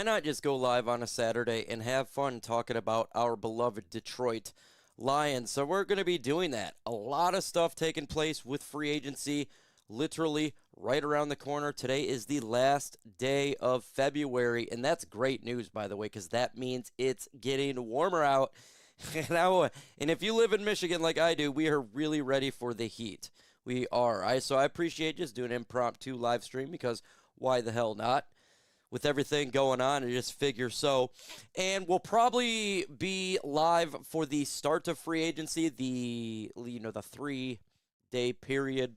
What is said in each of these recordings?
not just go live on a Saturday and have fun talking about our beloved Detroit Lions? So we're going to be doing that. A lot of stuff taking place with free agency literally right around the corner. Today is the last day of February, and that's great news, by the way, because that means it's getting warmer out. And if you live in Michigan like I do, we are really ready for the heat. We are. So I appreciate just doing an impromptu live stream because why the hell not? With everything going on, I just figure so. And we'll probably be live for the start of free agency, the 3-day period.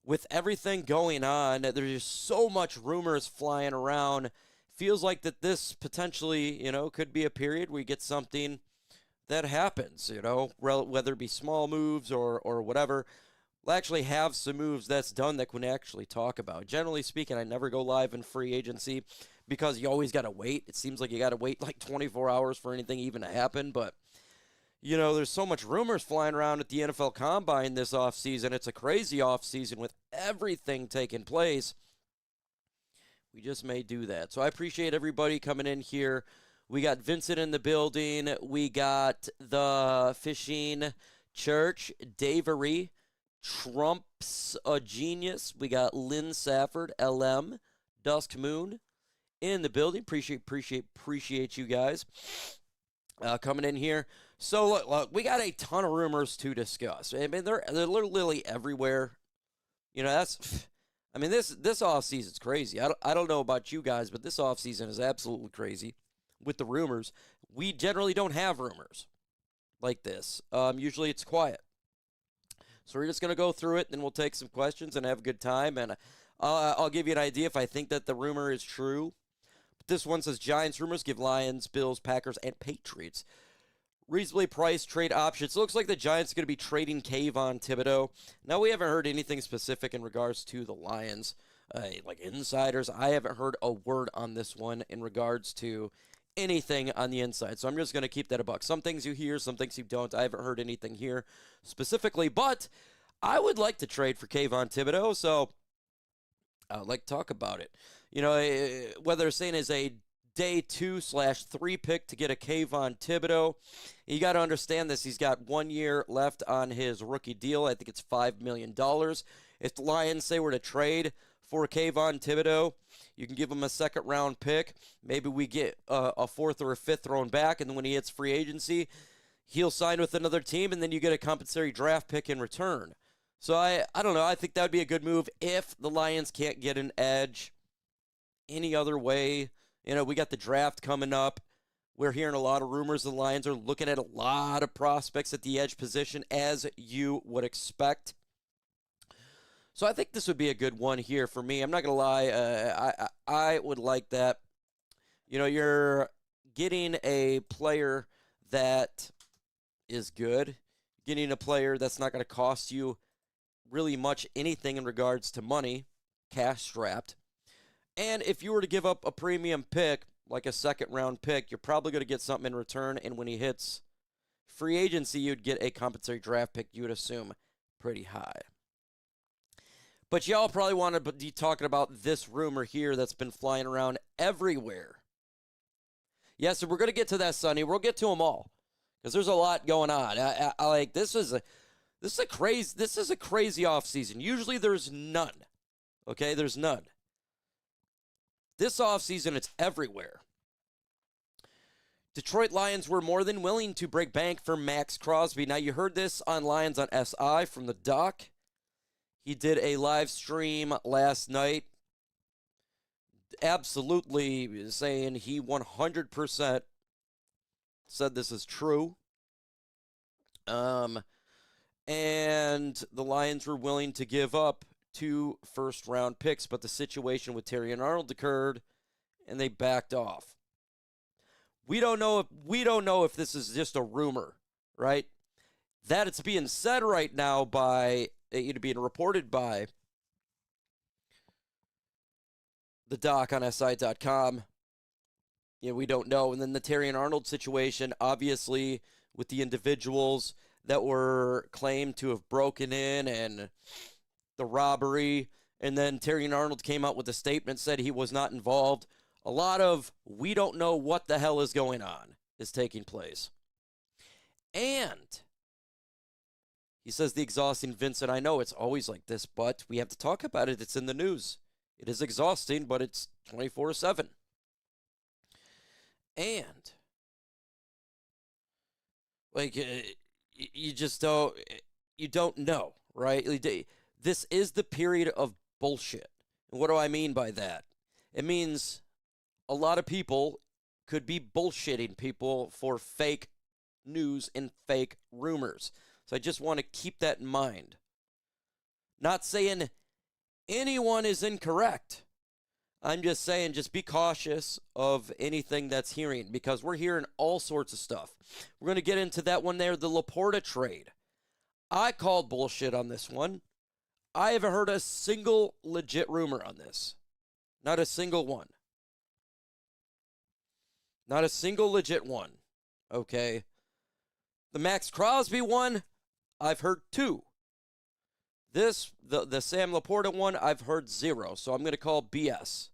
With everything going on, there's just so much rumors flying around. Feels like that this potentially, could be a period where you get something that happens, whether it be small moves or whatever. We'll actually have some moves that's done that we can actually talk about. Generally speaking, I never go live in free agency because you always got to wait. It seems like you got to wait like 24 hours for anything even to happen. But, there's so much rumors flying around at the NFL Combine this offseason. It's a crazy offseason with everything taking place. We just may do that. So I appreciate everybody coming in here. We got Vincent in the building. We got the Fishing Church, Davery. Trump's a genius. We got Lynn Safford, LM, Dusk Moon in the building. Appreciate you guys coming in here. So look, we got a ton of rumors to discuss. I mean, they're literally everywhere. This offseason's crazy. I don't know about you guys, but this offseason is absolutely crazy with the rumors. We generally don't have rumors like this. Usually it's quiet. So we're just going to go through it, then we'll take some questions and have a good time. And I'll give you an idea if I think that the rumor is true. But this one says Giants rumors give Lions, Bills, Packers, and Patriots reasonably priced trade options. It looks like the Giants are going to be trading Kayvon Thibodeau. Now, we haven't heard anything specific in regards to the Lions. Like insiders, I haven't heard a word on this one in regards to anything on the inside. So I'm just going to keep that a buck. Some things you hear, some things you don't. I haven't heard anything here specifically, but I would like to trade for Kayvon Thibodeau, so I'd like to talk about it. Whether saying is a day 2/3 pick to get a Kayvon Thibodeau, you got to understand this. He's got 1 year left on his rookie deal. I think it's $5 million. If the Lions say we're to trade for Kayvon Thibodeau, you can give him a second-round pick. Maybe we get a fourth or a fifth thrown back, and then when he hits free agency, he'll sign with another team, and then you get a compensatory draft pick in return. So I don't know. I think that would be a good move if the Lions can't get an edge any other way. We got the draft coming up. We're hearing a lot of rumors. The Lions are looking at a lot of prospects at the edge position, as you would expect. So I think this would be a good one here for me. I'm not going to lie. I would like that. You're getting a player that is good. Getting a player that's not going to cost you really much anything in regards to money, cash strapped. And if you were to give up a premium pick, like a second-round pick, you're probably going to get something in return. And when he hits free agency, you'd get a compensatory draft pick, you would assume, pretty high. But y'all probably want to be talking about this rumor here that's been flying around everywhere. Yeah, so we're going to get to that, Sonny. We'll get to them all because there's a lot going on. I like this is a crazy offseason. Usually there's none. Okay, there's none. This offseason, it's everywhere. Detroit Lions were more than willing to break bank for Maxx Crosby. Now, you heard this on Lions on SI from the doc. He did a live stream last night, absolutely saying he 100% said this is true. And the Lions were willing to give up 2 first-round picks, but the situation with Terrion Arnold occurred, and they backed off. We don't know if this is just a rumor, right? That it's being said right now by being reported by the doc on SI.com. We don't know. And then the Terrion Arnold situation, obviously, with the individuals that were claimed to have broken in and the robbery. And then Terrion Arnold came out with a statement, said he was not involved. A lot of we don't know what the hell is going on is taking place. And he says the exhausting, Vincent, I know it's always like this, but we have to talk about it. It's in the news. It is exhausting, but it's 24/7. And like you just don't know, right? This is the period of bullshit. And what do I mean by that? It means a lot of people could be bullshitting people for fake news and fake rumors. So I just want to keep that in mind. Not saying anyone is incorrect. I'm just saying just be cautious of anything that's hearing, because we're hearing all sorts of stuff. We're going to get into that one there, the LaPorta trade. I called bullshit on this one. I haven't heard a single legit rumor on this. Not a single one. Not a single legit one. Okay. The Maxx Crosby one, I've heard 2. The Sam LaPorta one, I've heard 0. So I'm going to call BS.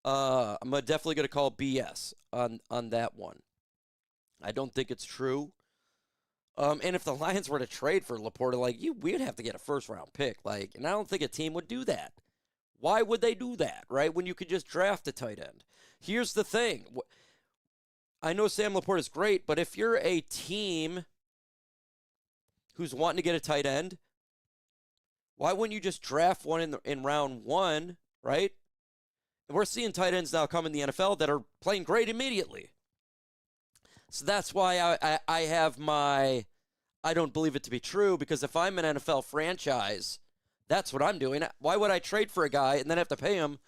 I'm definitely going to call BS on that one. I don't think it's true. And if the Lions were to trade for LaPorta, we'd have to get a first-round pick. And I don't think a team would do that. Why would they do that, right, when you could just draft a tight end? Here's the thing. I know Sam LaPorta is great, but if you're a team who's wanting to get a tight end, why wouldn't you just draft one in round 1, right? And we're seeing tight ends now come in the NFL that are playing great immediately. So that's why I have my, I don't believe it to be true, because if I'm an NFL franchise, that's what I'm doing. Why would I trade for a guy and then have to pay him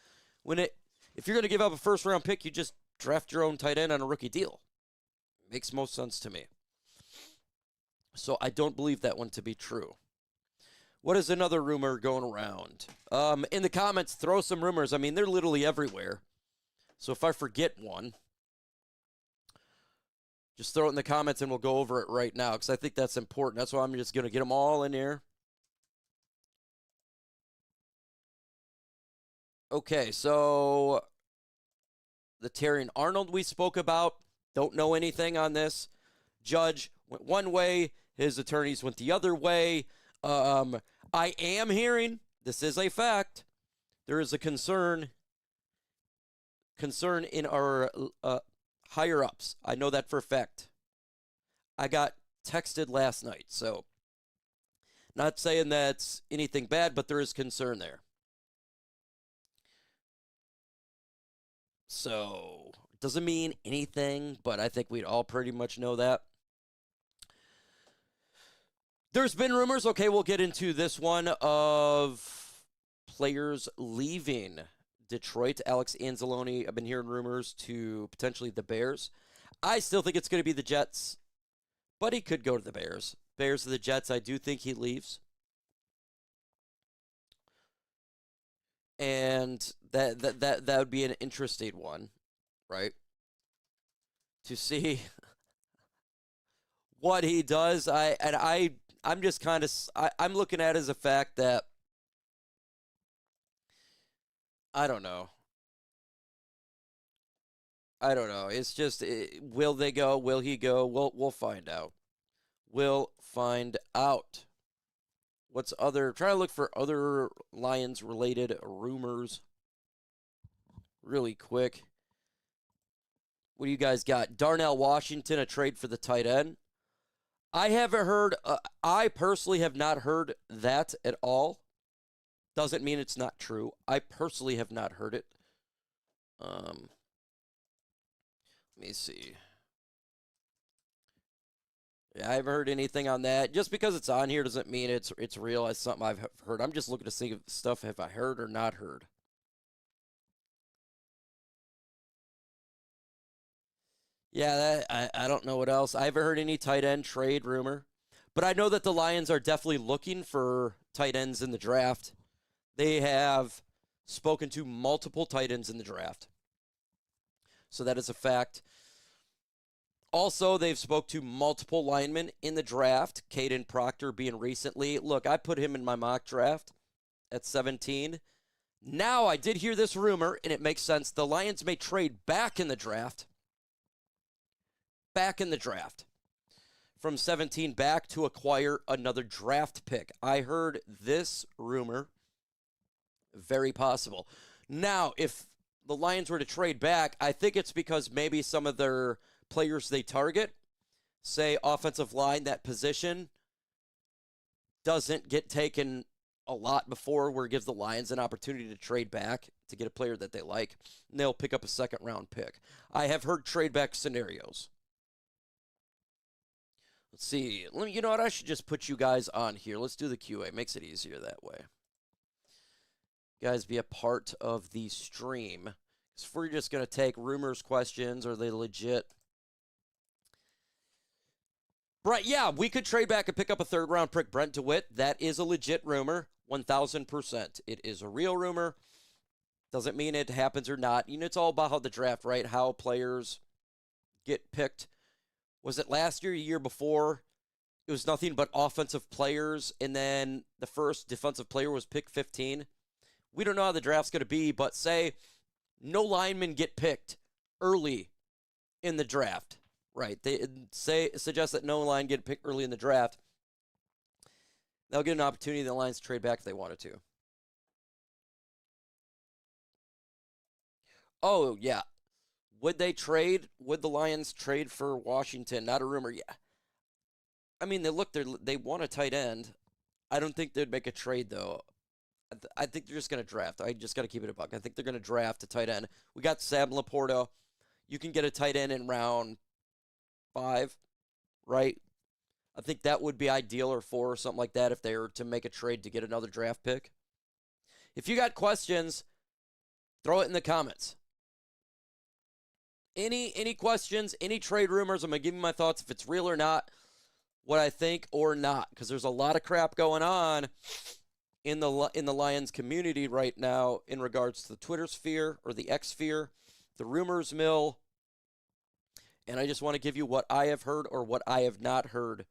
if you're going to give up a first-round pick, you just draft your own tight end on a rookie deal. Makes most sense to me. So I don't believe that one to be true. What is another rumor going around? In the comments, throw some rumors. I mean, they're literally everywhere. So if I forget one, just throw it in the comments and we'll go over it right now, because I think that's important. That's why I'm just going to get them all in here. Okay, so the Terrion Arnold we spoke about. Don't know anything on this. Judge went one way. His attorneys went the other way. I am hearing, this is a fact, there is a concern in our higher-ups. I know that for a fact. I got texted last night, so not saying that's anything bad, but there is concern there. So, doesn't mean anything, but I think we'd all pretty much know that. There's been rumors, okay, we'll get into this one, of players leaving Detroit. Alex Anzalone, I've been hearing rumors to potentially the Bears. I still think it's going to be the Jets, but he could go to the Bears. Bears or the Jets, I do think he leaves. And that would be an interesting one, right? To see what he does. I'm just kind of, I'm looking at it as a fact that, I don't know. It's just, will they go? Will he go? We'll find out. We'll find out. What's other, trying to look for other Lions-related rumors really quick. What do you guys got? Darnell Washington, a trade for the tight end. I haven't heard, I personally have not heard that at all. Doesn't mean it's not true. I personally have not heard it. Let me see. Yeah, I haven't heard anything on that. Just because it's on here doesn't mean it's real. It's something I've heard. I'm just looking to see if stuff have I heard or not heard. Yeah, I don't know what else. I haven't heard any tight end trade rumor. But I know that the Lions are definitely looking for tight ends in the draft. They have spoken to multiple tight ends in the draft. So that is a fact. Also, they've spoke to multiple linemen in the draft, Caden Proctor being recently. Look, I put him in my mock draft at 17. Now, I did hear this rumor, and it makes sense. The Lions may trade back in the draft. Back in the draft. From 17 back to acquire another draft pick. I heard this rumor. Very possible. Now, if the Lions were to trade back, I think it's because maybe some of their players they target, say offensive line, that position doesn't get taken a lot before, where it gives the Lions an opportunity to trade back to get a player that they like, and they'll pick up a second-round pick. I have heard trade-back scenarios. Let's see. You know what? I should just put you guys on here. Let's do the QA. Makes it easier that way. You guys be a part of the stream. Because if we're just going to take rumors, questions, are they legit? Right, yeah, we could trade back and pick up a third-round pick, Brent DeWitt. That is a legit rumor, 1,000%. It is a real rumor. Doesn't mean it happens or not. You know, it's all about how the draft, right? How players get picked. Was it last year, a year before? It was nothing but offensive players, and then the first defensive player was pick 15. We don't know how the draft's going to be, but say no linemen get picked early in the draft. Right, they suggest that no line get picked early in the draft. They'll get an opportunity in the Lions to trade back if they wanted to. Oh, yeah. Would they trade? Would the Lions trade for Washington? Not a rumor. Yeah. I mean, they want a tight end. I don't think they'd make a trade, though. I think they're just going to draft. I just got to keep it a buck. I think they're going to draft a tight end. We got Sam LaPorta. You can get a tight end in round 5, right? I think that would be ideal, or 4 or something like that, if they were to make a trade to get another draft pick. If you got questions, throw it in the comments. Any questions, any trade rumors, I'm going to give you my thoughts if it's real or not, what I think or not, because there's a lot of crap going on in the Lions community right now in regards to the Twitter sphere or the X sphere, the rumors mill. And I just want to give you what I have heard or what I have not heard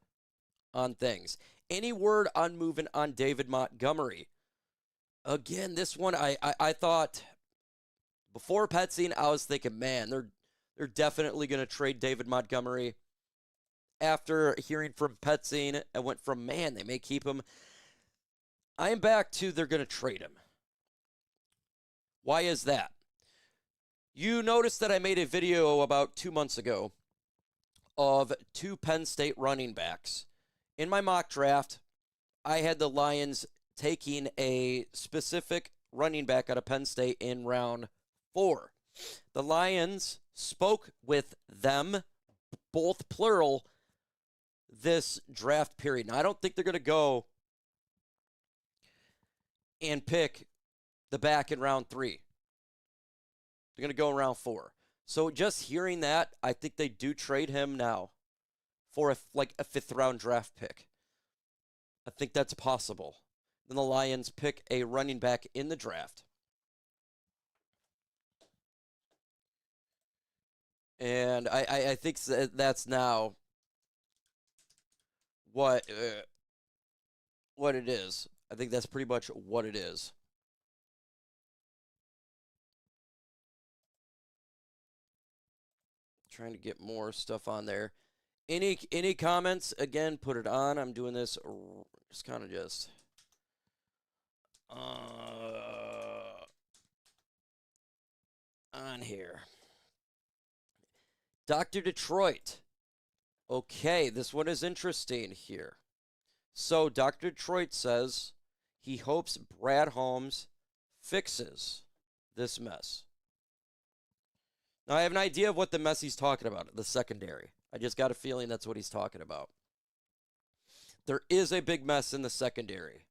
on things. Any word on moving on David Montgomery? Again, this one I thought before Petzing, I was thinking, man, they're definitely going to trade David Montgomery. After hearing from Petzing, I went from, man, they may keep him. I am back to they're going to trade him. Why is that? You noticed that I made a video about 2 months ago of 2 Penn State running backs. In my mock draft, I had the Lions taking a specific running back out of Penn State in round 4. The Lions spoke with them, both plural, this draft period. Now, I don't think they're going to go and pick the back in round 3. They're going to go around 4. So just hearing that, I think they do trade him now for a 5th-round draft pick. I think that's possible. Then the Lions pick a running back in the draft. And I think that's now what it is. I think that's pretty much what it is. Trying to get more stuff on there. Any comments? Again, put it on. I'm doing this just kind of just on here. Dr. Detroit. Okay, this one is interesting here. So Dr. Detroit says he hopes Brad Holmes fixes this mess. Now, I have an idea of what the mess he's talking about, the secondary. I just got a feeling that's what he's talking about. There is a big mess in the secondary.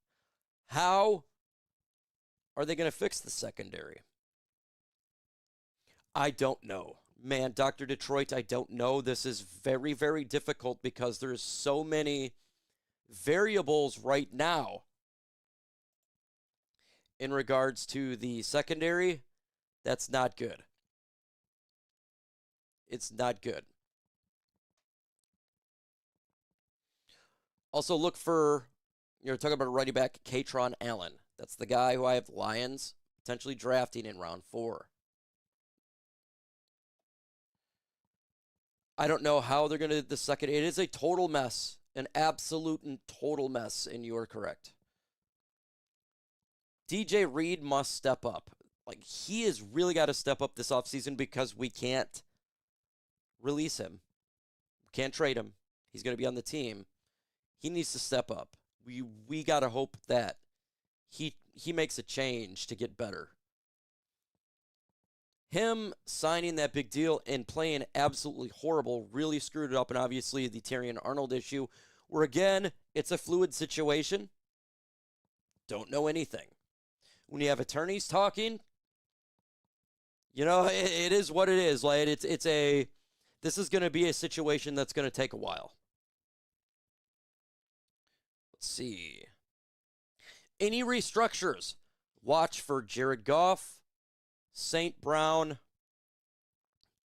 How are they going to fix the secondary? I don't know. Man, Dr. Detroit, I don't know. This is very, very difficult because there's so many variables right now in regards to the secondary. That's not good. It's not good. Also, look for, you're talking about running back Katron Allen. That's the guy who I have Lions potentially drafting in round 4. I don't know how they're going to the second. It is a total mess, an absolute and total mess, and you are correct. DJ Reed must step up. Like, he has really got to step up this offseason because we can't release him. We can't trade him. He's going to be on the team. He needs to step up. We got to hope that he makes a change to get better. Him signing that big deal and playing absolutely horrible really screwed it up, and obviously the Terrion Arnold issue, where again, it's a fluid situation. Don't know anything. When you have attorneys talking, you know, it is what it is. Like, this is going to be a situation that's going to take a while. Let's see. Any restructures? Watch for Jared Goff, St. Brown,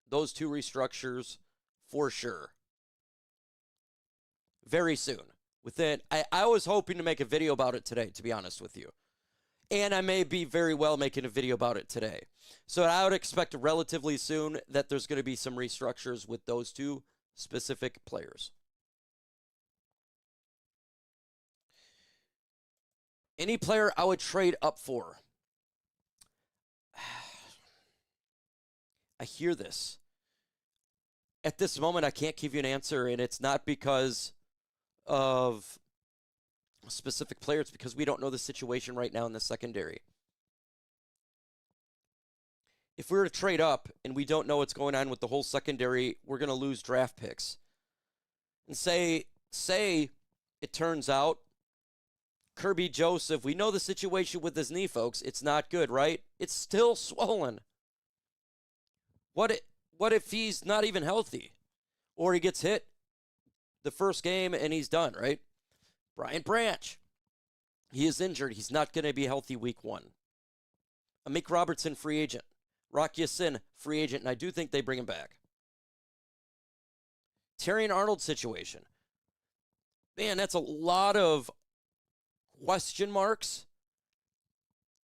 those 2 restructures for sure. Very soon. Within, I was hoping to make a video about it today, to be honest with you. And I may be very well making a video about it today. So I would expect relatively soon that there's going to be some restructures with those 2 specific players. Any player I would trade up for. I hear this. At this moment, I can't give you an answer, and it's not because of specific players, because we don't know the situation right now in the secondary. If we were to trade up and we don't know what's going on with the whole secondary, we're going to lose draft picks. And say it turns out Kirby Joseph, we know the situation with his knee, folks. It's not good, right? It's still swollen. What if he's not even healthy? Or he gets hit the first game and he's done, right? Brian Branch, he is injured. He's not going to be healthy week 1. Amik Robertson, free agent. Rock Ya-Sin, free agent, and I do think they bring him back. Terrion Arnold situation. Man, that's a lot of question marks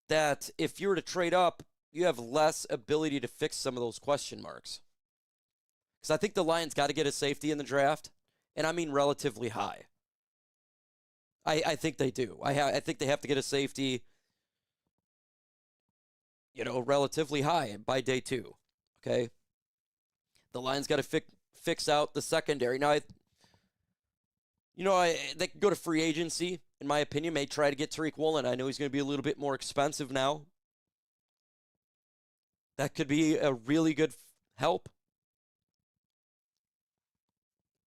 that if you were to trade up, you have less ability to fix some of those question marks. Because I think the Lions got to get a safety in the draft, and I mean relatively high. I think they do. I think they have to get a safety, you know, relatively high by day 2. Okay? The Lions got to fix out the secondary. Now, they could go to free agency, in my opinion, may try to get Tariq Woolen. I know he's going to be a little bit more expensive now. That could be a really good help.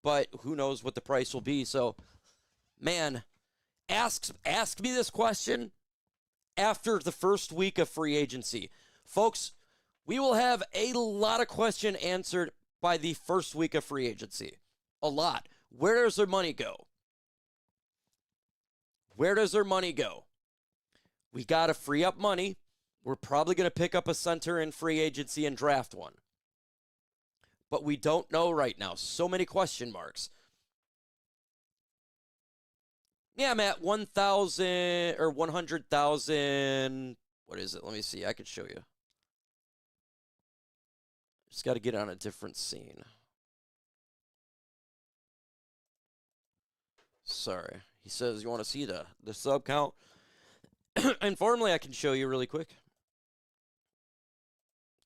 But who knows what the price will be. So, man, ask me this question after the first week of free agency. Folks, we will have a lot of questions answered by the first week of free agency. A lot. Where does their money go? Where does their money go? We got to free up money. We're probably going to pick up a center in free agency and draft one. But we don't know right now. So many question marks. Yeah, I'm at 1,000 or 100,000. What is it? Let me see. I can show you. Just got to get on a different scene. Sorry. He says, you want to see the sub count? Informally, I can show you really quick.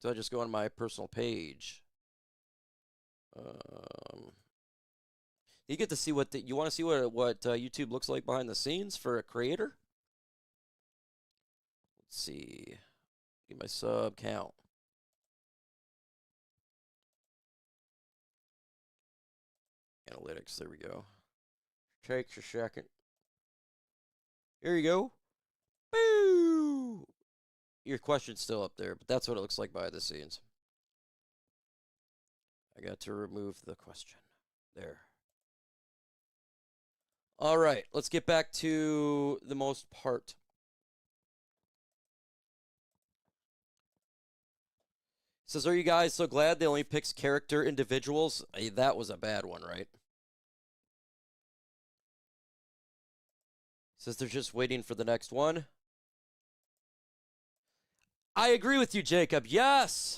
So I just go on my personal page. You get to see what you want to see what YouTube looks like behind the scenes for a creator. Let's see. Get my sub count. Analytics. There we go. Takes a second. Here you go. Boo! Your question's still up there, but that's what it looks like behind the scenes. I got to remove the question. There. All right, let's get back to the most part. It says, are you guys so glad they only picks character individuals? That was a bad one, right? Says they're just waiting for the next one. I agree with you, Jacob. Yes.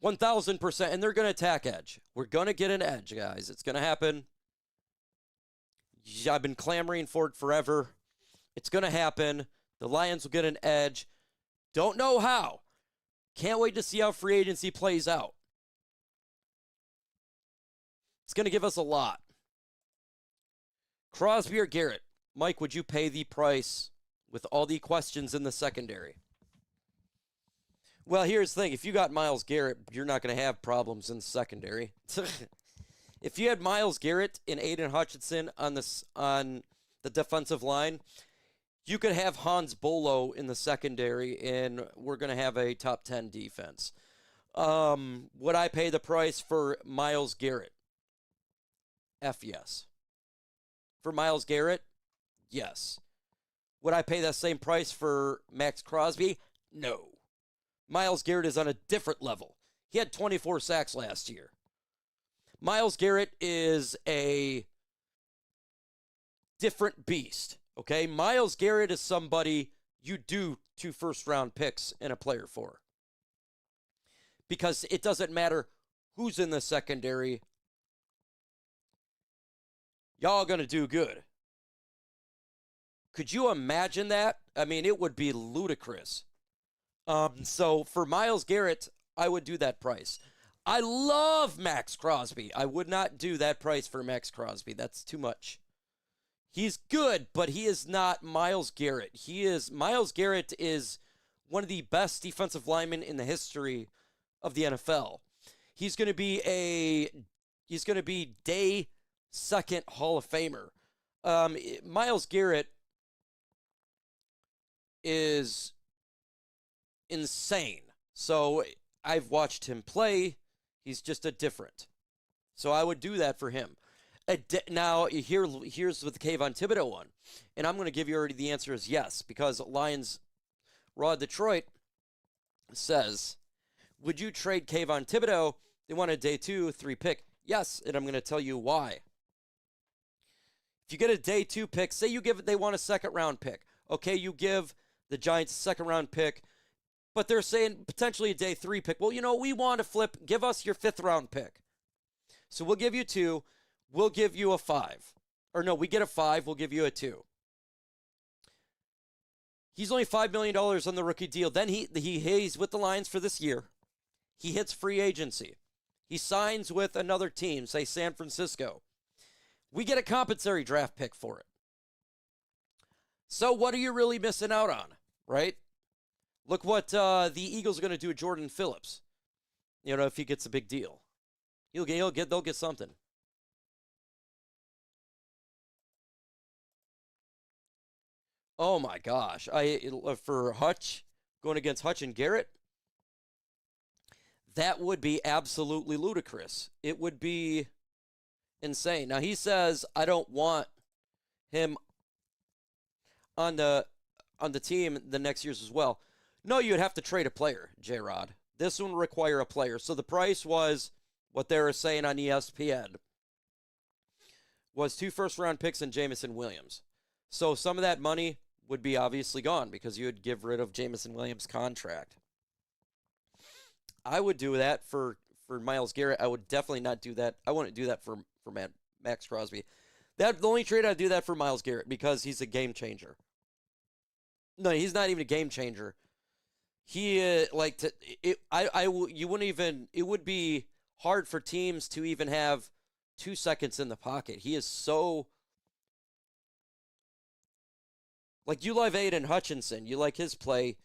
1,000%. And they're going to attack edge. We're going to get an edge, guys. It's going to happen. I've been clamoring for it forever. It's going to happen. The Lions will get an edge. Don't know how. Can't wait to see how free agency plays out. It's going to give us a lot. Crosby or Garrett? Mike, would you pay the price with all the questions in the secondary? Well, here's the thing. If you got Myles Garrett, you're not going to have problems in the secondary. If you had Myles Garrett and Aiden Hutchinson on the defensive line, you could have Hans Bolo in the secondary, and we're going to have a top 10 defense. Would I pay the price for Myles Garrett? F yes. For Myles Garrett? Yes. Would I pay that same price for Maxx Crosby? No. Myles Garrett is on a different level. He had 24 sacks last year. Myles Garrett is a different beast, okay? Myles Garrett is somebody you do 2 first-round picks in a player for. Because it doesn't matter who's in the secondary. Y'all going to do good. Could you imagine that? I mean, it would be ludicrous. So for Myles Garrett, I would do that price. I love Maxx Crosby. I would not do that price for Maxx Crosby. That's too much. He's good, but he is not Myles Garrett. Myles Garrett is one of the best defensive linemen in the history of the NFL. He's going to be day second Hall of Famer. Myles Garrett is insane. So I've watched him play. He's just a different. So I would do that for him. Now, here's with the Kayvon Thibodeau one. And I'm going to give you already the answer is yes, because Lions Raw Detroit says, would you trade Kayvon Thibodeau? They want a day 2, 3 pick. Yes, and I'm going to tell you why. If you get a day 2 pick, say they want a second round pick. Okay, you give the Giants a second round pick, but they're saying potentially a day 3 pick. Well, we want to flip. Give us your 5th round pick. So we'll give you 2. We'll give you a 5. Or no, we get a 5. We'll give you a 2. He's only $5 million on the rookie deal. Then he's with the Lions for this year. He hits free agency. He signs with another team, say San Francisco. We get a compensatory draft pick for it. So what are you really missing out on, right? Look what the Eagles are going to do with Jordan Phillips. If he gets a big deal. They'll get something. Oh my gosh. For Hutch, going against Hutch and Garrett, that would be absolutely ludicrous. It would be insane. Now he says, I don't want him on the team the next years as well. No, you'd have to trade a player, J-Rod. This one would require a player. So the price was what they were saying on ESPN was 2 first-round picks and Jamison Williams. So some of that money would be obviously gone because you would give rid of Jamison Williams' contract. I would do that for Myles Garrett. I would definitely not do that. I wouldn't do that for Maxx Crosby. The only trade I'd do that for Myles Garrett because he's a game changer. No, he's not even a game changer. It would be hard for teams to even have 2 seconds in the pocket. He is so, you love Aiden Hutchinson. You like his play.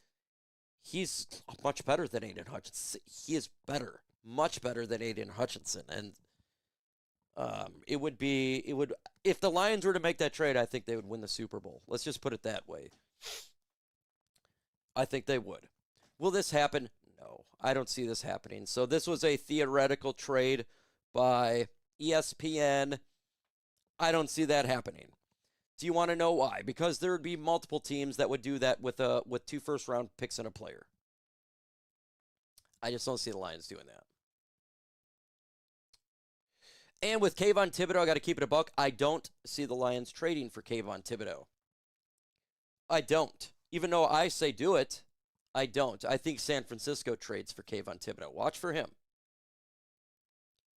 He's much better than Aiden Hutchinson. He is better, much better than Aiden Hutchinson. And if the Lions were to make that trade, I think they would win the Super Bowl. Let's just put it that way. I think they would. Will this happen? No, I don't see this happening. So this was a theoretical trade by ESPN. I don't see that happening. Do you want to know why? Because there would be multiple teams that would do that with 2 first-round picks and a player. I just don't see the Lions doing that. And with Kayvon Thibodeau, I got to keep it a buck. I don't see the Lions trading for Kayvon Thibodeau. I don't. Even though I say do it, I don't. I think San Francisco trades for Kayvon Thibodeau. Watch for him.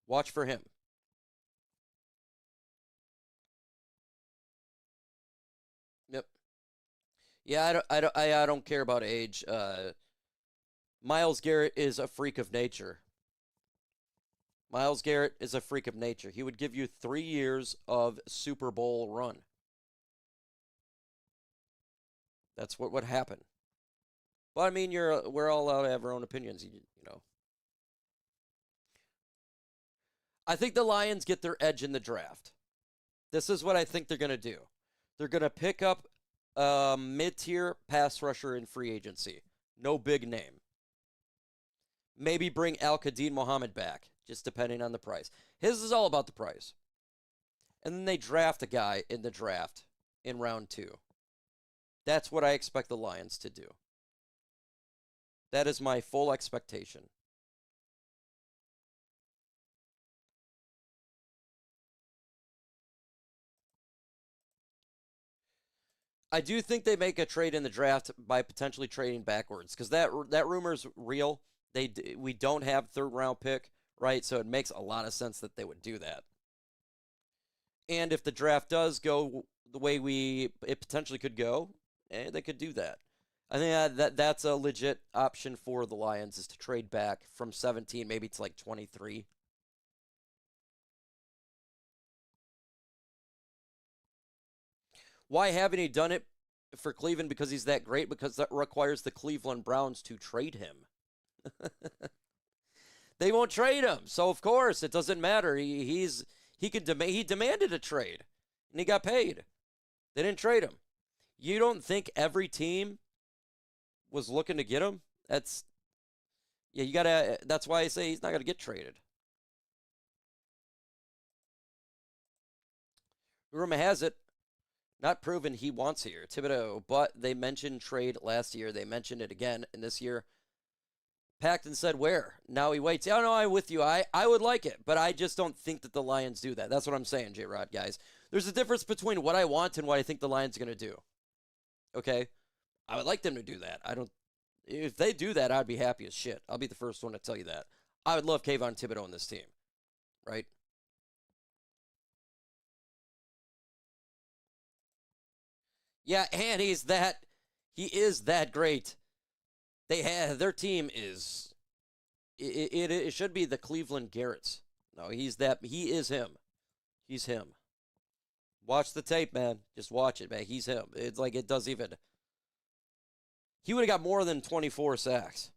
Watch for him. Yep. Yeah, I don't care about age. Myles Garrett is a freak of nature. Myles Garrett is a freak of nature. He would give you 3 years of Super Bowl run. That's what would happen. But I mean, we're all allowed to have our own opinions, you know. I think the Lions get their edge in the draft. This is what I think they're going to do. They're going to pick up a mid-tier pass rusher in free agency. No big name. Maybe bring Al-Qadim Muhammad back, just depending on the price. His is all about the price. And then they draft a guy in the draft in round 2. That's what I expect the Lions to do. That is my full expectation. I do think they make a trade in the draft by potentially trading backwards, because that rumor's real. We don't have 3rd round pick, right? So it makes a lot of sense that they would do that. And if the draft does go the way it potentially could go, they could do that. I think that's a legit option for the Lions, is to trade back from 17 maybe to like 23. Why haven't he done it for Cleveland? Because he's that great? Because that requires the Cleveland Browns to trade him. They won't trade him, so of course it doesn't matter. He demanded a trade, and he got paid. They didn't trade him. You don't think every team was looking to get him? That's why I say he's not gonna get traded. Rumor has it, not proven, he wants here, Thibodeau, but they mentioned trade last year. They mentioned it again in this year. Paxton said where? Now he waits. Yeah, no, I'm with you. I would like it, but I just don't think that the Lions do that. That's what I'm saying, J-Rod, guys. There's a difference between what I want and what I think the Lions are going to do. Okay? I would like them to do that. If they do that, I'd be happy as shit. I'll be the first one to tell you that. I would love Kayvon Thibodeau on this team. Right? Yeah, and he is that great. Their team is, it should be the Cleveland Garretts. No, he is him. He's him. Watch the tape, man. Just watch it, man. He's him. It's like it does even. He would have got more than 24 sacks.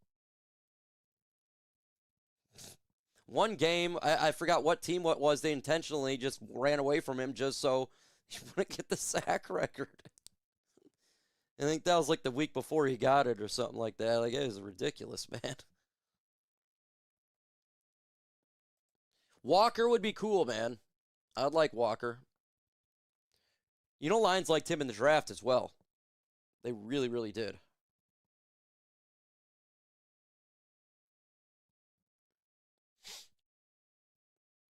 One game, I forgot what team what was. They intentionally just ran away from him just so he wouldn't get the sack record. I think that was like the week before he got it or something like that. Like, it was ridiculous, man. Walker would be cool, man. I'd like Walker. You know, Lions liked him in the draft as well. They really, really did.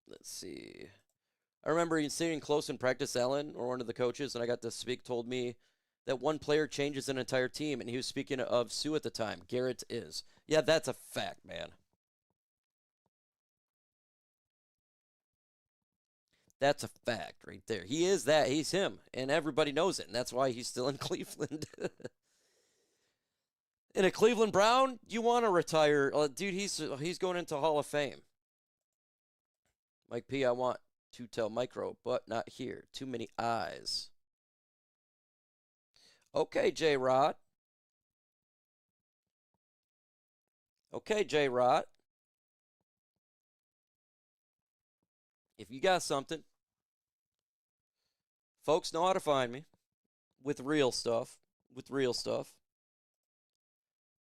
Let's see. I remember sitting close in practice, Allen, or one of the coaches, and I got to speak, told me that one player changes an entire team, and he was speaking of Sue at the time. Garrett is. Yeah, that's a fact, man. That's a fact right there. He is that. He's him, and everybody knows it, and that's why he's still in Cleveland. In a Cleveland Brown, you want to retire. Dude, he's going into Hall of Fame. Mike P, I want to tell micro, but not here. Too many eyes. Okay, J-Rod. Okay, J-Rod. If you got something, folks know how to find me with real stuff. With real stuff.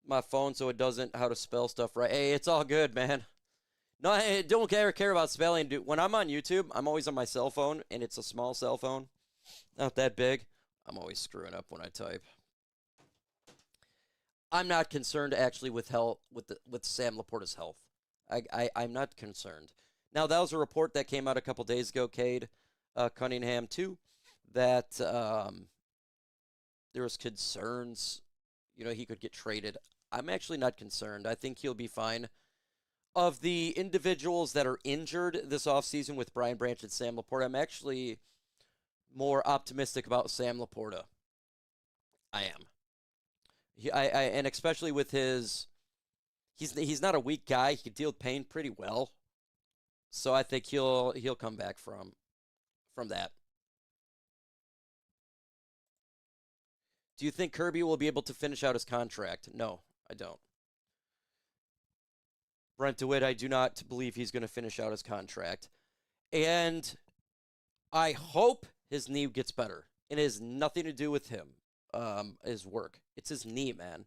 My phone so it doesn't how to spell stuff right. Hey, it's all good, man. No, I don't care about spelling. Dude, when I'm on YouTube, I'm always on my cell phone, and it's a small cell phone. Not that big. I'm always screwing up when I type. I'm not concerned actually with Sam LaPorta's health. I'm not concerned. Now, that was a report that came out a couple days ago, Cade Cunningham, too, that there was concerns he could get traded. I'm actually not concerned. I think he'll be fine. Of the individuals that are injured this offseason with Brian Branch and Sam LaPorta, I'm actually more optimistic about Sam LaPorta. I am. And especially with he's not a weak guy. He can deal with pain pretty well. So I think he'll come back from that. Do you think Kirby will be able to finish out his contract? No, I don't. Brent DeWitt, I do not believe he's going to finish out his contract. And I hope his knee gets better. It has nothing to do with him, his work. It's his knee, man.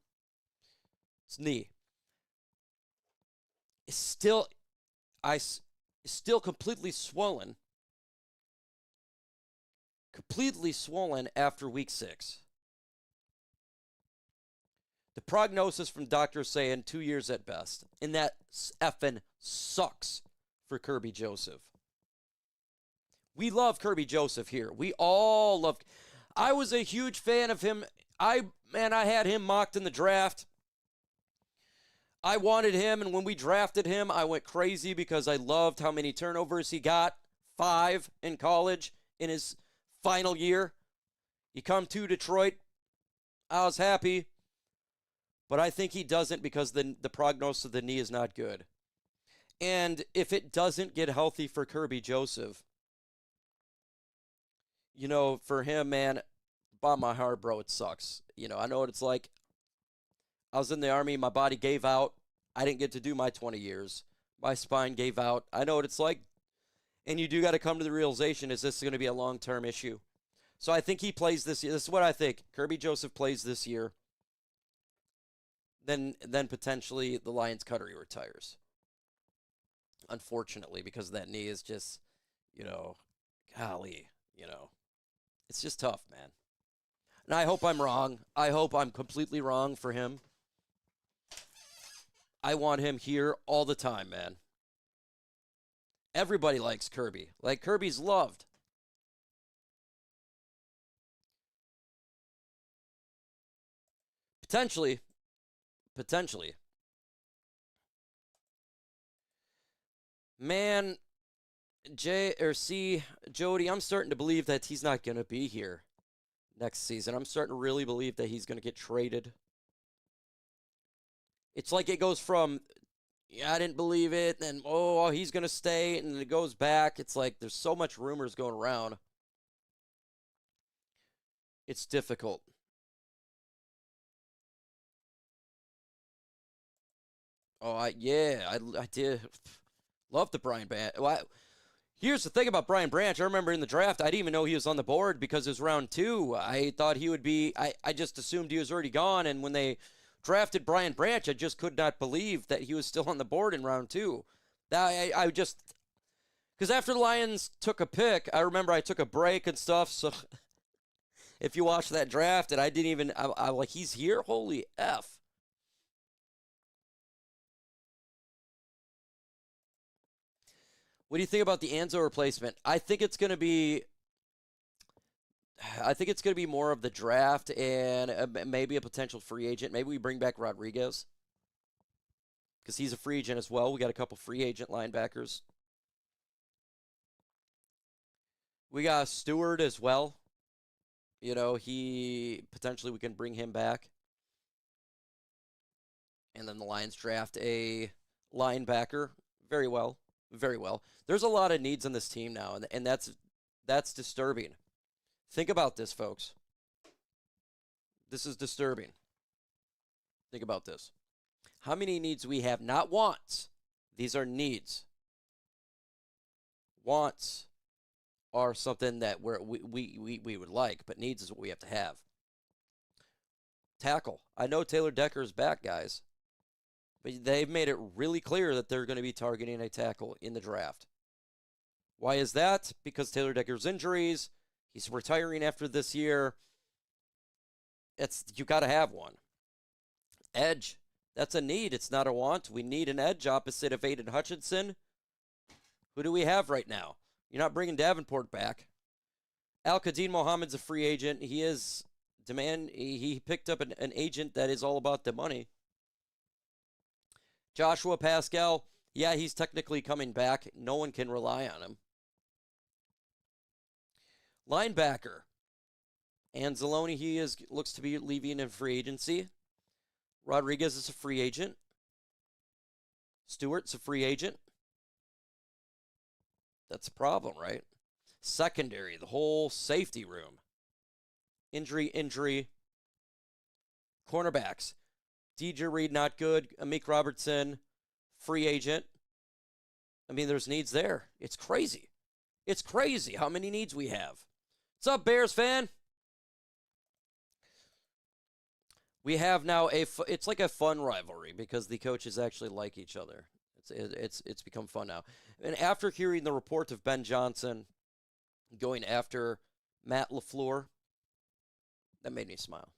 His knee. It's still completely swollen. Completely swollen after week 6. The prognosis from doctors saying 2 years at best. And that effing sucks for Kirby Joseph. We love Kirby Joseph here. We all love. I was a huge fan of him. I had him mocked in the draft. I wanted him, and when we drafted him, I went crazy because I loved how many turnovers he got. 5 in college in his final year. He come to Detroit. I was happy. But I think he doesn't because the prognosis of the knee is not good. And if it doesn't get healthy for Kirby Joseph, for him, man, by my heart, bro, it sucks. I know what it's like. I was in the Army. My body gave out. I didn't get to do my 20 years. My spine gave out. I know what it's like. And you do got to come to the realization, is this going to be a long-term issue? So I think he plays this year. This is what I think. Kirby Joseph plays this year. Then potentially the Lions cutter, he retires. Unfortunately, because that knee is just, golly, it's just tough, man. And I hope I'm wrong. I hope I'm completely wrong for him. I want him here all the time, man. Everybody likes Kirby. Like, Kirby's loved. Potentially. Man, Jody, I'm starting to believe that he's not going to be here next season. I'm starting to really believe that he's going to get traded. It's like it goes from, I didn't believe it, and he's going to stay, and it goes back. It's like there's so much rumors going around. It's difficult. I did love the Brian Branch. Here's the thing about Brian Branch. I remember in the draft, I didn't even know he was on the board because it was round 2. I thought he would be, I just assumed he was already gone. And when they drafted Brian Branch, I just could not believe that he was still on the board in round 2. I just, because after the Lions took a pick, I remember I took a break and stuff. So if you watch that draft, and I didn't even, I'm like, he's here? Holy F. What do you think about the Anzo replacement? I think it's going to be more of the draft and maybe a potential free agent. Maybe we bring back Rodriguez because he's a free agent as well. We got a couple free agent linebackers. We got Stewart as well. He potentially we can bring him back. And then the Lions draft a linebacker. Very well. Very well. There's a lot of needs on this team now, and that's disturbing. Think about this, folks. This is disturbing. Think about this. How many needs we have? Not wants. These are needs. Wants are something that we would like, but needs is what we have to have. Tackle. I know Taylor Decker is back, guys. But they've made it really clear that they're going to be targeting a tackle in the draft. Why is that? Because Taylor Decker's injuries. He's retiring after this year. You got to have one. Edge. That's a need. It's not a want. We need an edge opposite of Aiden Hutchinson. Who do we have right now? You're not bringing Davenport back. Al-Qadim Mohammed's a free agent. He is demand. He picked up an agent that is all about the money. Joshua Pascal, yeah, he's technically coming back. No one can rely on him. Linebacker. Anzalone, looks to be leaving in free agency. Rodriguez is a free agent. Stewart's a free agent. That's a problem, right? Secondary, the whole safety room. Injury. Cornerbacks. DJ Reed, not good. Amik Robertson, free agent. I mean, there's needs there. It's crazy. It's crazy how many needs we have. What's up, Bears fan? We have now it's like a fun rivalry because the coaches actually like each other. It's become fun now. And after hearing the report of Ben Johnson going after Matt LaFleur, that made me smile.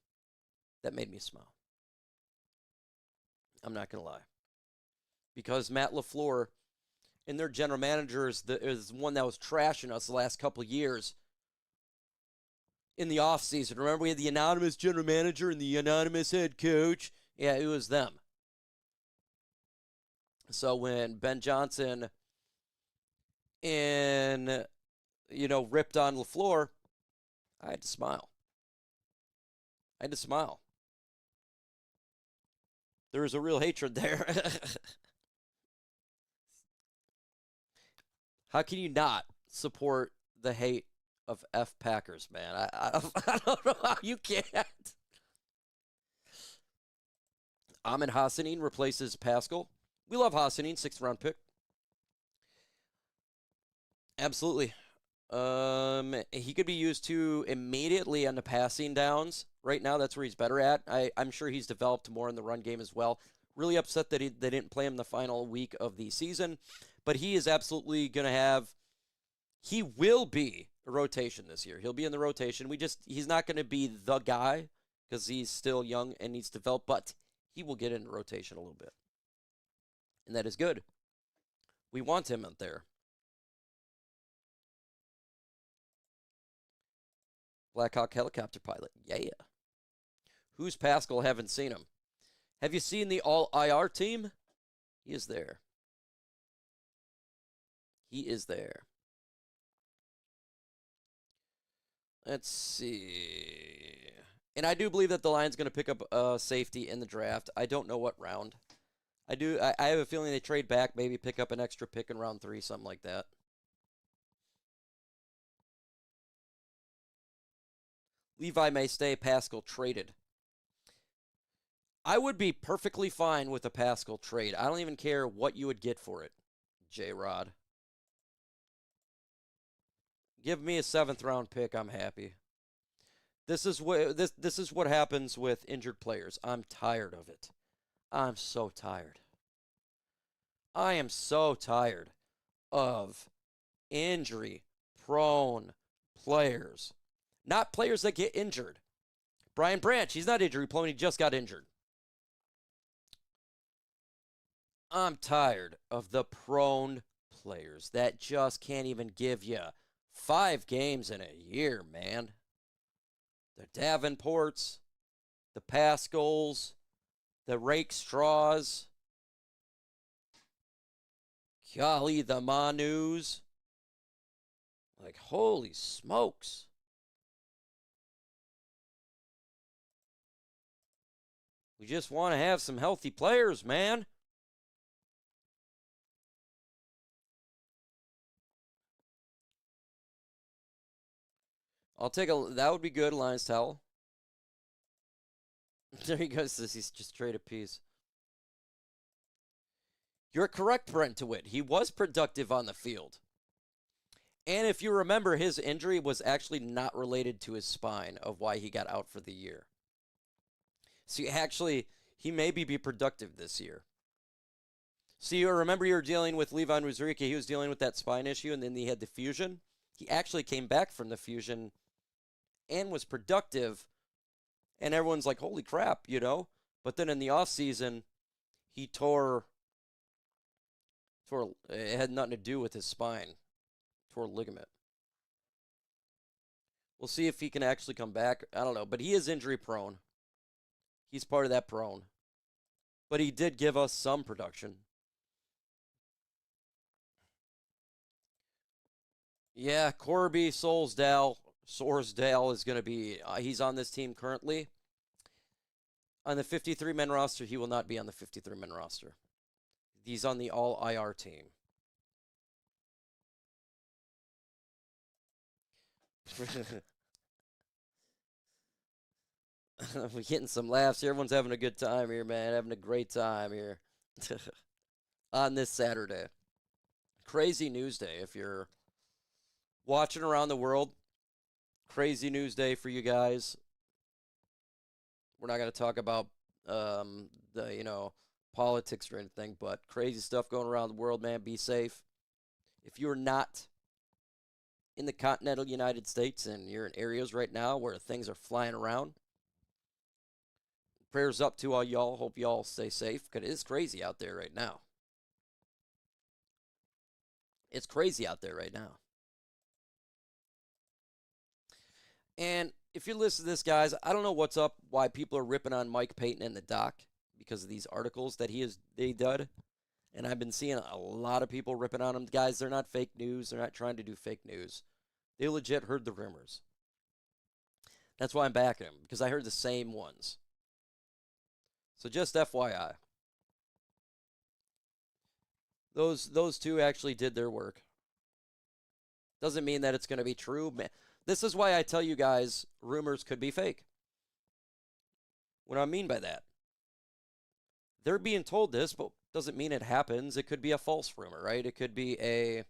I'm not going to lie. Because Matt LaFleur and their general manager is one that was trashing us the last couple of years in the offseason. Remember, we had the anonymous general manager and the anonymous head coach? Yeah, it was them. So when Ben Johnson ripped on LaFleur, I had to smile. There was a real hatred there. How can you not support the hate of F Packers, man? I don't know how you can't. Ahmed Hassanin replaces Pascal. We love Hassanin, 6th round pick. Absolutely. He could be used too immediately on the passing downs. Right now, that's where he's better at. I'm sure he's developed more in the run game as well. Really upset that they didn't play him the final week of the season. But he is absolutely going to have... He will be a rotation this year. He'll be in the rotation. He's not going to be the guy because he's still young and needs to develop, but he will get into rotation a little bit. And that is good. We want him out there. Blackhawk helicopter pilot. Yeah. Who's Pascal? Haven't seen him. Have you seen the all IR team? He is there. Let's see. And I do believe that the Lions going to pick up safety in the draft. I don't know what round. I have a feeling they trade back, maybe pick up an extra pick in round 3, something like that. Levi may stay, Pascal traded. I would be perfectly fine with a Pascal trade. I don't even care what you would get for it, J-Rod. Give me a 7th round pick, I'm happy. This is what happens with injured players. I'm tired of it. I'm so tired. I am so tired of injury-prone players. Not players that get injured. Brian Branch, he's not injury-prone. He just got injured. I'm tired of the prone players that just can't even give you 5 games in a year, man. The Davenports, the Pascals, the Rake Straws, golly, the Manus. Like, holy smokes. We just want to have some healthy players, man. I'll take that would be good, Lions towel. There he goes, he's just trade a piece. You're correct, Brent DeWitt. He was productive on the field. And if you remember, his injury was actually not related to his spine of why he got out for the year. So he may be productive this year. So you remember you were dealing with Levon Wuzurike. He was dealing with that spine issue, and then he had the fusion. He actually came back from the fusion and was productive. And everyone's like, holy crap, you know? But then in the offseason, he tore it had nothing to do with his spine. Tore ligament. We'll see if he can actually come back. I don't know, but he is injury prone. He's part of that prone. But he did give us some production. Yeah, Corby Sorsdale is going to be, he's on this team currently. On the 53-man roster, he will not be on the 53-man roster. He's on the all-IR team. We're getting some laughs here. Everyone's having a good time here, man. Having a great time here on this Saturday. Crazy news day if you're watching around the world. Crazy news day for you guys. We're not going to talk about politics or anything, but crazy stuff going around the world, man. Be safe. If you're not in the continental United States and you're in areas right now where things are flying around, prayers up to all y'all. Hope y'all stay safe because it is crazy out there right now. It's crazy out there right now. And if you listen to this, guys, I don't know what's up, why people are ripping on Mike Payton and the doc because of these articles that they did. And I've been seeing a lot of people ripping on him. Guys, they're not fake news. They're not trying to do fake news. They legit heard the rumors. That's why I'm backing him, because I heard the same ones. So just FYI. Those two actually did their work. Doesn't mean that it's going to be true. This is why I tell you guys rumors could be fake. What do I mean by that? They're being told this, but doesn't mean it happens. It could be a false rumor, right? It could be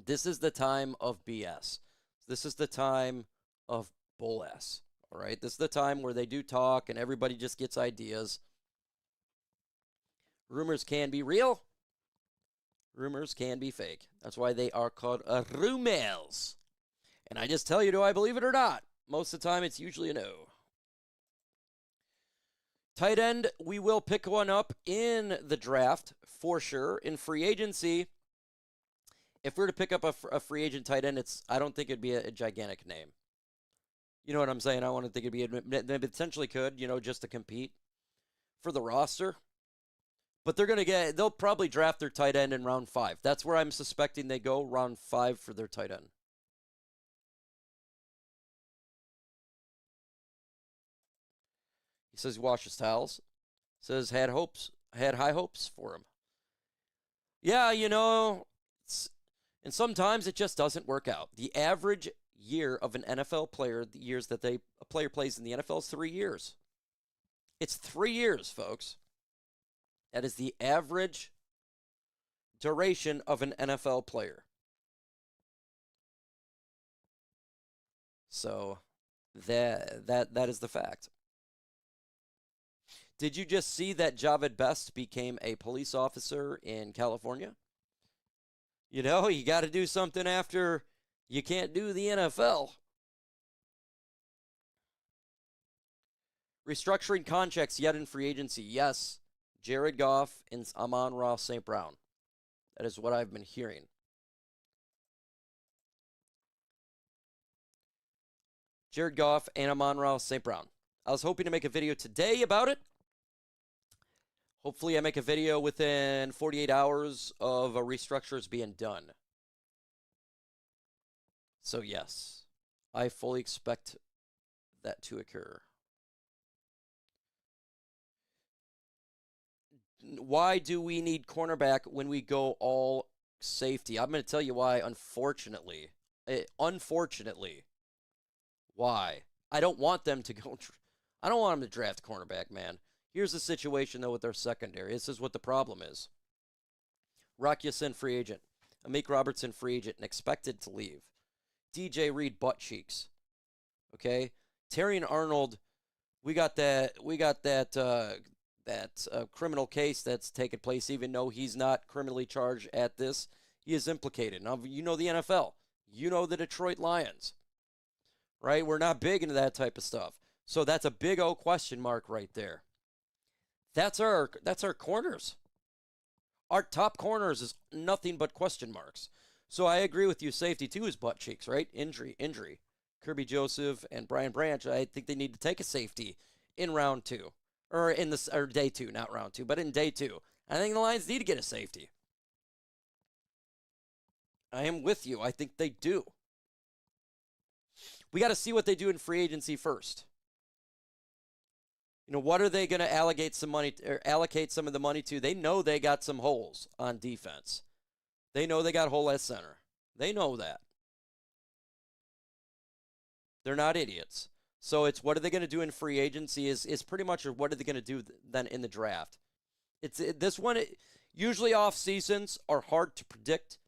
this is the time of BS. This is the time of bull ass, all right? This is the time where they do talk and everybody just gets ideas. Rumors can be real. Rumors can be fake. That's why they are called rumors. And I just tell you, do I believe it or not? Most of the time, it's usually a no. Tight end, we will pick one up in the draft for sure. In free agency, if we were to pick up a free agent tight end, I don't think it'd be a gigantic name. You know what I'm saying? I want to think it'd be, they potentially could, just to compete for the roster. But they'll probably draft their tight end in round 5. That's where I'm suspecting they go, round 5 for their tight end. He says he washes towels. Says had high hopes for him. Yeah, and sometimes it just doesn't work out. The average year of an NFL player, the years that a player plays in the NFL is 3 years. It's 3 years, folks. That is the average duration of an NFL player. So that is the fact. Did you just see that Javid Best became a police officer in California? You got to do something after you can't do the NFL. Restructuring contracts yet in free agency. Yes. Jared Goff and Amon-Ra St. Brown. That is what I've been hearing. Jared Goff and Amon-Ra St. Brown. I was hoping to make a video today about it. Hopefully I make a video within 48 hours of a restructures being done. So yes, I fully expect that to occur. Why do we need cornerback when we go all safety? I'm going to tell you why, unfortunately. Why? I don't want them to go. I don't want them to draft cornerback, man. Here's the situation, though, with their secondary. This is what the problem is. Rock Ya-Sin, free agent. Amik Robertson, free agent, and expected to leave. DJ Reed, butt cheeks. Okay? Terrion Arnold, we got that criminal case that's taken place, even though he's not criminally charged at this. He is implicated. Now, you know the NFL. You know the Detroit Lions. Right? We're not big into that type of stuff. So that's a big O question mark right there. That's our corners. Our top corners is nothing but question marks. So I agree with you. Safety, too, is butt cheeks, right? Injury. Kirby Joseph and Brian Branch, I think they need to take a safety in round 2. Or in this, or day 2, not round 2, but in day 2. I think the Lions need to get a safety. I am with you. I think they do. We got to see what they do in free agency first. You know, what are they going to allocate some money or allocate some of the money to? They know they got some holes on defense. They know they got a hole at center. They know that. They're not idiots. So it's what are they going to do in free agency is pretty much what are they going to do then in the draft. This one, usually off seasons are hard to predict.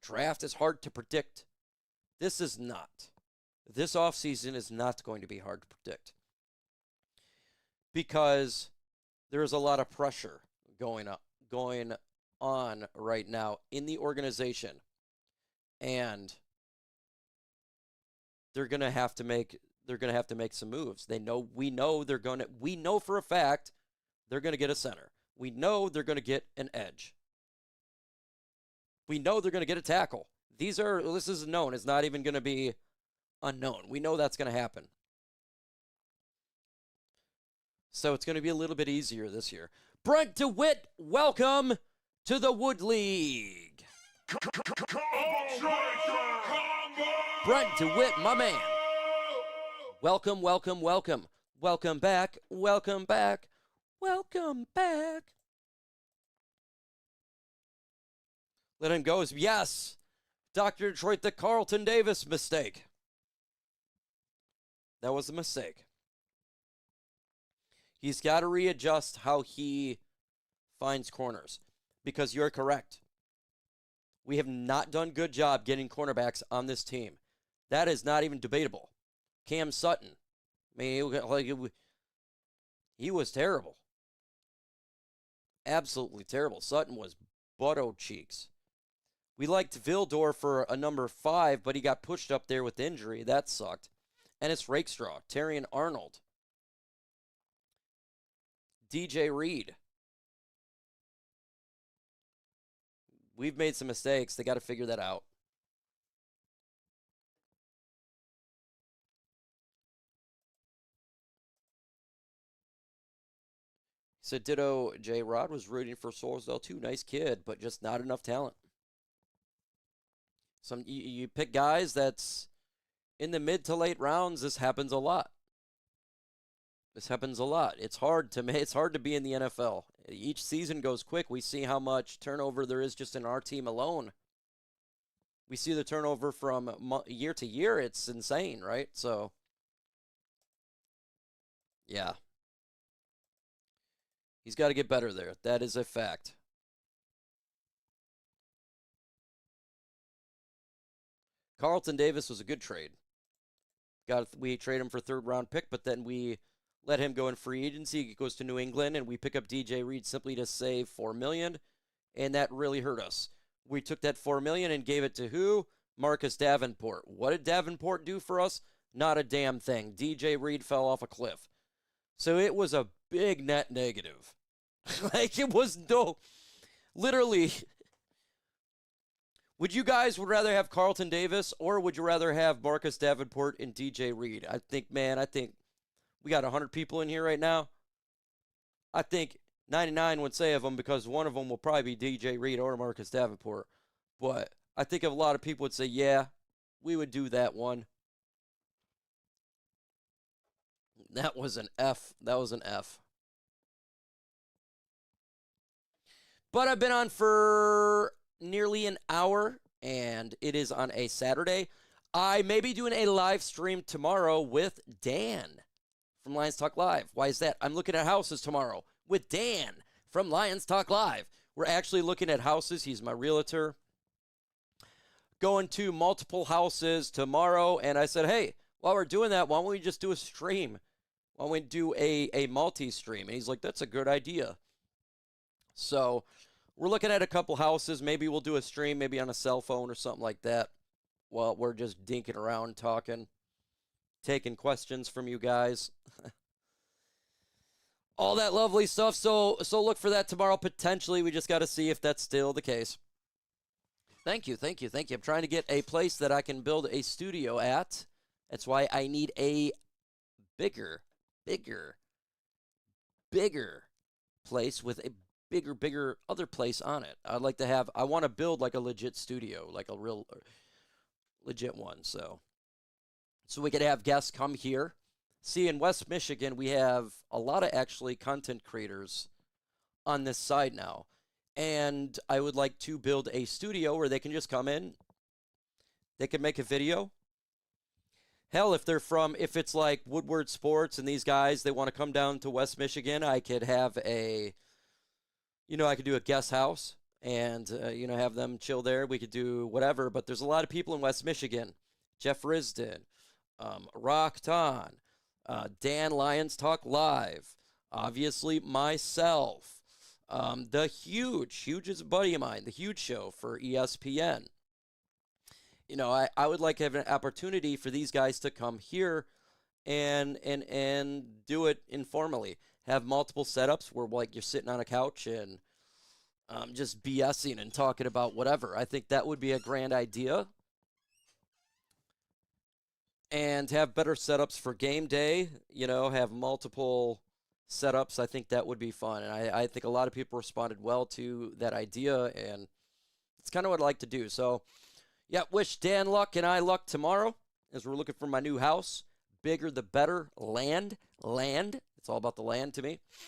Draft is hard to predict. This is not. This off season is not going to be hard to predict because there is a lot of pressure going on right now in the organization, and they're going to have to make some moves. We know for a fact they're going to get a center. We know they're going to get an edge. We know they're going to get a tackle. This is known. It's not even going to be unknown. We know that's going to happen. So it's going to be a little bit easier this year. Brent DeWitt, welcome to the Wood League. Brent DeWitt, my man. Welcome, welcome, welcome. Welcome back, welcome back, welcome back. Let him go. Yes, Dr. Detroit, the Carlton Davis mistake. That was a mistake. He's got to readjust how he finds corners because you're correct. We have not done a good job getting cornerbacks on this team. That is not even debatable. Cam Sutton, I mean, he was terrible. Absolutely terrible. Sutton was butto cheeks. We liked Vildor for a number 5, but he got pushed up there with injury. That sucked. Ennis Rakestraw, Terrion Arnold, DJ Reed. We've made some mistakes. They got to figure that out. So Ditto J. Rod was rooting for Sorsdale too. Nice kid, but just not enough talent. You pick guys that's in the mid to late rounds. This happens a lot. It's hard to be in the NFL. Each season goes quick. We see how much turnover there is just in our team alone. We see the turnover from year to year. It's insane, right? So, yeah. He's got to get better there. That is a fact. Carlton Davis was a good trade. We trade him for 3rd-round pick, but then we let him go in free agency. He goes to New England, and we pick up DJ Reed simply to save $4 million, and that really hurt us. We took that $4 million and gave it to who? Marcus Davenport. What did Davenport do for us? Not a damn thing. DJ Reed fell off a cliff. So it was a big net negative. It was literally. Would you guys rather have Carlton Davis or would you rather have Marcus Davenport and DJ Reed? I think we got 100 people in here right now. I think 99 would say of them because one of them will probably be DJ Reed or Marcus Davenport. But I think a lot of people would say, yeah, we would do that one. That was an F. But I've been on for nearly an hour, and it is on a Saturday. I may be doing a live stream tomorrow with Dan from Lions Talk Live. Why is that? I'm looking at houses tomorrow with Dan from Lions Talk Live. We're actually looking at houses. He's my realtor. Going to multiple houses tomorrow, and I said, hey, while we're doing that, why don't we just do a stream? Why don't we do a multi-stream? And he's like, that's a good idea. So we're looking at a couple houses. Maybe we'll do a stream, maybe on a cell phone or something like that. Well, we're just dinking around talking, taking questions from you guys. All that lovely stuff. So look for that tomorrow, potentially. We just got to see if that's still the case. Thank you. I'm trying to get a place that I can build a studio at, That's why I need a bigger, bigger, bigger place with a bigger other place on it. I'd like to have, I want to build like a legit studio, like a real legit one. So we could have guests come here. See, in West Michigan, we have a lot of actually content creators on this side now. And I would like to build a studio where they can just come in. They can make a video. Hell, if it's like Woodward Sports and these guys, they want to come down to West Michigan, I could have I could do a guest house and, have them chill there. We could do whatever, but there's a lot of people in West Michigan. Jeff Risden, Rock Ton, Dan Lyons Talk Live, obviously myself, the Huge is a buddy of mine, the Huge Show for ESPN. I would like to have an opportunity for these guys to come here and do it informally. Have multiple setups where like you're sitting on a couch and just BSing and talking about whatever. I think that would be a grand idea. And have better setups for game day, have multiple setups. I think that would be fun. And I think a lot of people responded well to that idea, and it's kind of what I like to do. So, yeah, wish Dan luck and I luck tomorrow as we're looking for my new house. Bigger the better. Land. It's all about the land to me.